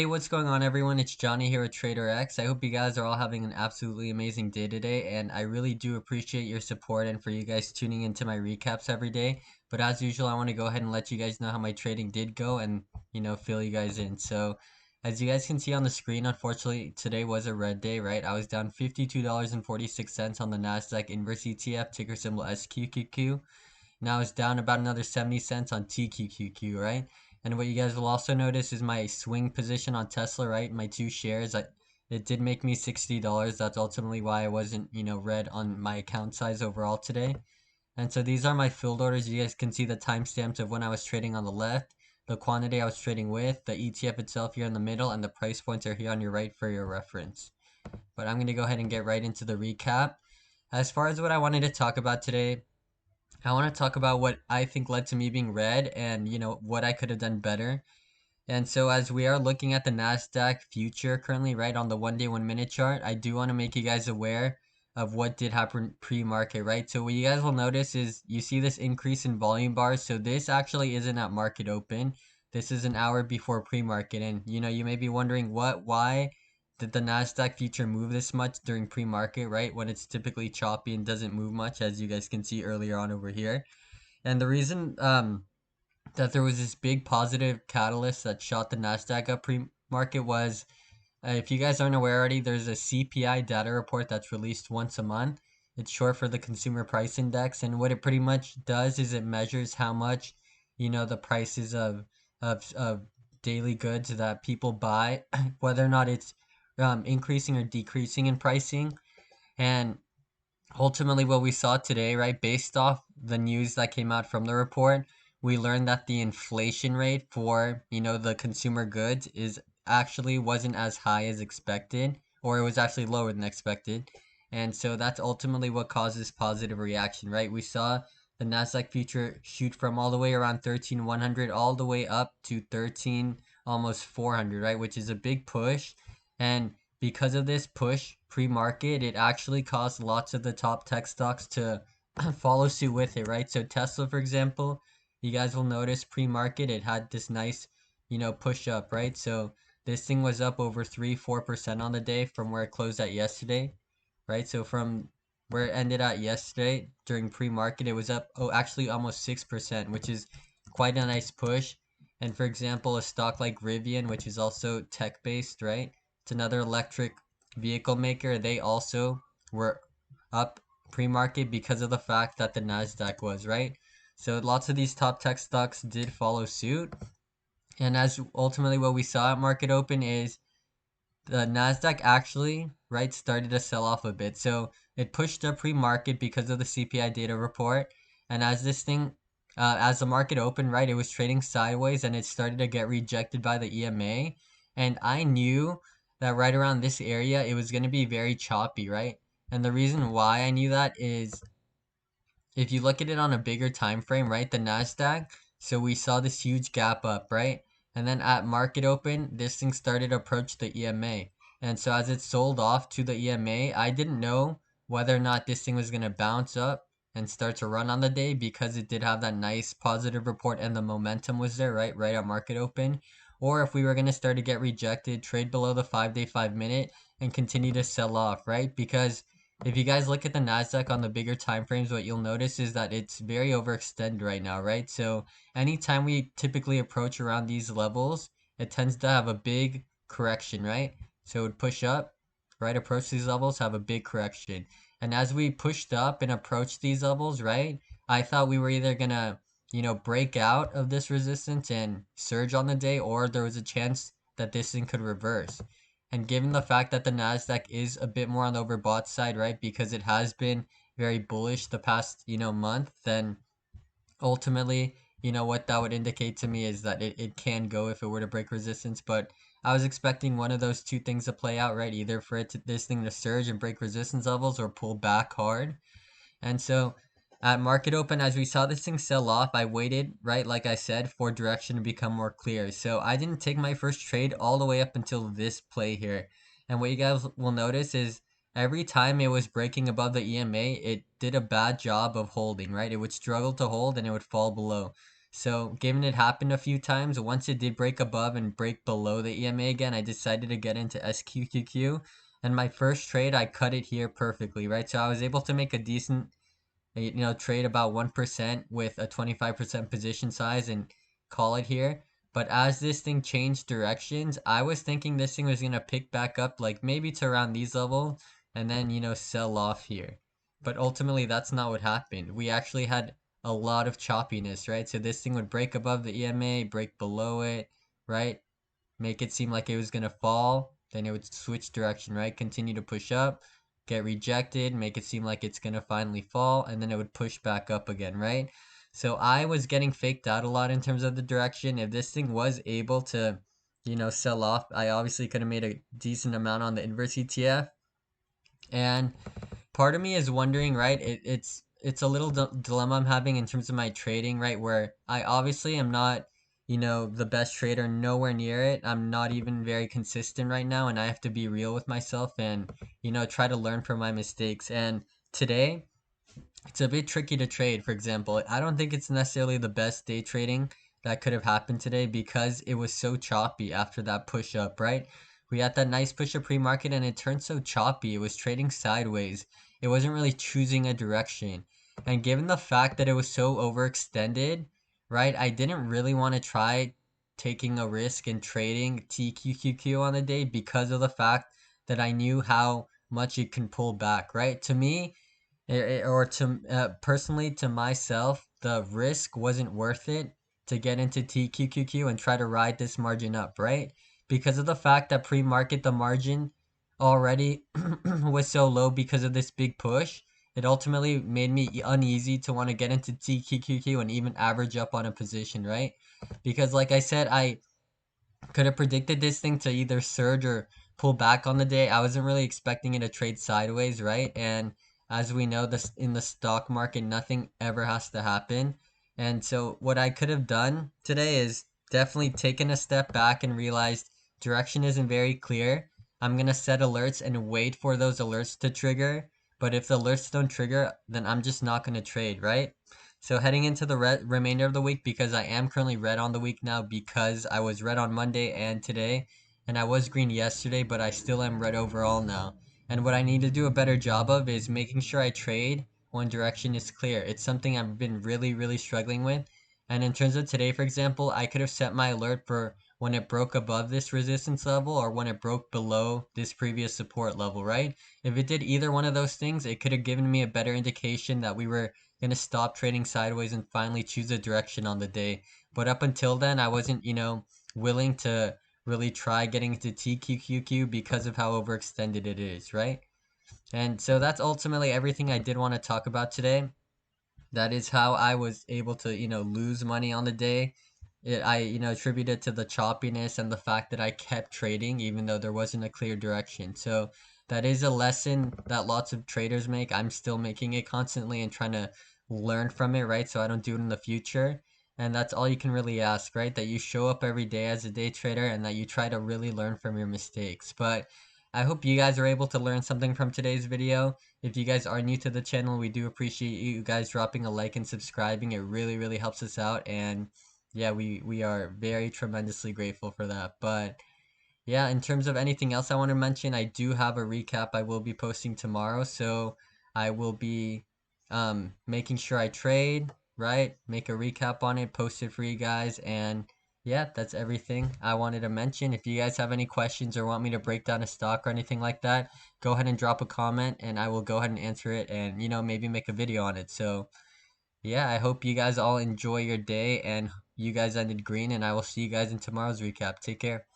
Hey, what's going on, everyone? It's Johnny here with Trader X. I hope you guys are all having an absolutely amazing day today, and I really do appreciate your support and for you guys tuning into my recaps every day. But as usual, I want to go ahead and let you guys know how my trading did go and, fill you guys in. So, as you guys can see on the screen, unfortunately, today was a red day, right? I was down $52.46 on the NASDAQ inverse ETF, ticker symbol SQQQ. Now it's down about another 70 cents on TQQQ, right? And what you guys will also notice is my swing position on Tesla, right? My two shares, it did make me $60. That's ultimately why I wasn't, red on my account size overall today. And so these are my filled orders. You guys can see the timestamps of when I was trading on the left, the quantity I was trading with, the ETF itself here in the middle, and the price points are here on your right for your reference. But I'm going to go ahead and get right into the recap. As far as what I wanted to talk about today, I want to talk about what I think led to me being red and, what I could have done better. And so as we are looking at the NASDAQ future currently, right, on the 1 day, 1 minute chart, I do want to make you guys aware of what did happen pre-market, right? So what you guys will notice is you see this increase in volume bars. So this actually isn't at market open. This is an hour before pre-market. And, you may be wondering why did the NASDAQ future move this much during pre-market, right? When it's typically choppy and doesn't move much, as you guys can see earlier on over here. And the reason that there was this big positive catalyst that shot the NASDAQ up pre-market was, if you guys aren't aware already, there's a CPI data report that's released once a month. It's short for the Consumer Price Index, and what it pretty much does is it measures how much, the prices of daily goods that people buy, whether or not it's increasing or decreasing in pricing. And ultimately, what we saw today, right, based off the news that came out from the report, we learned that the inflation rate for, the consumer goods is actually wasn't as high as expected, or it was actually lower than expected. And so that's ultimately what causes positive reaction, right? We saw the Nasdaq future shoot from all the way around 13,100 all the way up to 13 almost 400, right? Which is a big push. And because of this push pre-market, it actually caused lots of the top tech stocks to follow suit with it, right? So Tesla, for example, you guys will notice pre-market, it had this nice, push up, right? So this thing was up over 3-4% on the day from where it closed at yesterday, right? So from where it ended at yesterday during pre-market, it was up, oh, actually almost 6%, which is quite a nice push. And for example, a stock like Rivian, which is also tech-based, right? It's another electric vehicle maker. They also were up pre-market because of the fact that the Nasdaq was, right? So lots of these top tech stocks did follow suit. And as ultimately what we saw at market open is the Nasdaq actually, right, started to sell off a bit. So it pushed up pre-market because of the CPI data report. And as this thing, as the market opened, right, it was trading sideways and it started to get rejected by the EMA. And I knew that right around this area, it was going to be very choppy, right? And the reason why I knew that is if you look at it on a bigger time frame, right, the Nasdaq, so we saw this huge gap up, right? And then at market open, this thing started to approach the EMA. And so as it sold off to the EMA, I didn't know whether or not this thing was going to bounce up and start to run on the day because it did have that nice positive report and the momentum was there, right? Right at market open. Or if we were going to start to get rejected, trade below the 5 day, 5 minute, and continue to sell off, right? Because if you guys look at the Nasdaq on the bigger time frames, what you'll notice is that it's very overextended right now, right? So anytime we typically approach around these levels, it tends to have a big correction, right? So it would push up, right? Approach these levels, have a big correction. And as we pushed up and approached these levels, right? I thought we were either gonna, break out of this resistance and surge on the day, or there was a chance that this thing could reverse. And given the fact that the Nasdaq is a bit more on the overbought side, right, because it has been very bullish the past, month, then ultimately, what that would indicate to me is that it can go if it were to break resistance. But I was expecting one of those two things to play out, right? Either for this thing to surge and break resistance levels or pull back hard. And so at market open, as we saw this thing sell off, I waited, right, like I said, for direction to become more clear. So I didn't take my first trade all the way up until this play here. And what you guys will notice is every time it was breaking above the EMA, it did a bad job of holding, right? It would struggle to hold and it would fall below. So given it happened a few times, once it did break above and break below the EMA again, I decided to get into SQQQ. And my first trade, I cut it here perfectly, right? So I was able to make a decent, trade about 1% with a 25% position size and call it here. But as this thing changed directions, I was thinking this thing was going to pick back up like maybe to around these levels and then, sell off here. But ultimately, that's not what happened. We actually had a lot of choppiness, right? So this thing would break above the EMA, break below it, right? Make it seem like it was gonna fall, then it would switch direction, right? Continue to push up, get rejected, make it seem like it's gonna finally fall, and then it would push back up again, right? So I was getting faked out a lot in terms of the direction. If this thing was able to, sell off, I obviously could have made a decent amount on the inverse ETF. And part of me is wondering, right? It's a little dilemma I'm having in terms of my trading, right? Where I obviously am not, the best trader, nowhere near it. I'm not even very consistent right now, and I have to be real with myself and, try to learn from my mistakes. And today, it's a bit tricky to trade. For example, I don't think it's necessarily the best day trading that could have happened today because it was so choppy after that push up, right? We had that nice push up pre-market and it turned so choppy. It was trading sideways. It wasn't really choosing a direction. And given the fact that it was so overextended, right, I didn't really want to try taking a risk in trading TQQQ on the day because of the fact that I knew how much it can pull back, right? To me, or to personally to myself, the risk wasn't worth it to get into TQQQ and try to ride this margin up, right? Because of the fact that pre-market the margin already was so low because of this big push, it ultimately made me uneasy to want to get into TQQQ and even average up on a position, right? Because like I said, I could have predicted this thing to either surge or pull back on the day. I wasn't really expecting it to trade sideways, right? And as we know, this in the stock market, nothing ever has to happen. And so what I could have done today is definitely taken a step back and realized direction isn't very clear. I'm gonna set alerts and wait for those alerts to trigger. But if the alerts don't trigger, then I'm just not gonna trade, right? So heading into the remainder of the week, because I am currently red on the week now because I was red on Monday and today, and I was green yesterday, but I still am red overall now. And what I need to do a better job of is making sure I trade when direction is clear. It's something I've been really, really struggling with. And in terms of today, for example, I could have set my alert for when it broke above this resistance level or when it broke below this previous support level, right? If it did either one of those things, it could have given me a better indication that we were gonna stop trading sideways and finally choose a direction on the day. But up until then, I wasn't, willing to really try getting into TQQQ because of how overextended it is, right? And so that's ultimately everything I did want to talk about today. That is how I was able to, lose money on the day. I, attribute it to the choppiness and the fact that I kept trading even though there wasn't a clear direction. So that is a lesson that lots of traders make. I'm still making it constantly and trying to learn from it, right? So I don't do it in the future. And that's all you can really ask, right? That you show up every day as a day trader and that you try to really learn from your mistakes. But I hope you guys are able to learn something from today's video. If you guys are new to the channel, we do appreciate you guys dropping a like and subscribing. It really, really helps us out. And yeah, we are very tremendously grateful for that. But yeah, in terms of anything else I want to mention, I do have a recap I will be posting tomorrow. So I will be making sure I trade, right? Make a recap on it, post it for you guys. And yeah, that's everything I wanted to mention. If you guys have any questions or want me to break down a stock or anything like that, go ahead and drop a comment and I will go ahead and answer it and, maybe make a video on it. So yeah, I hope you guys all enjoy your day and you guys ended green and I will see you guys in tomorrow's recap. Take care.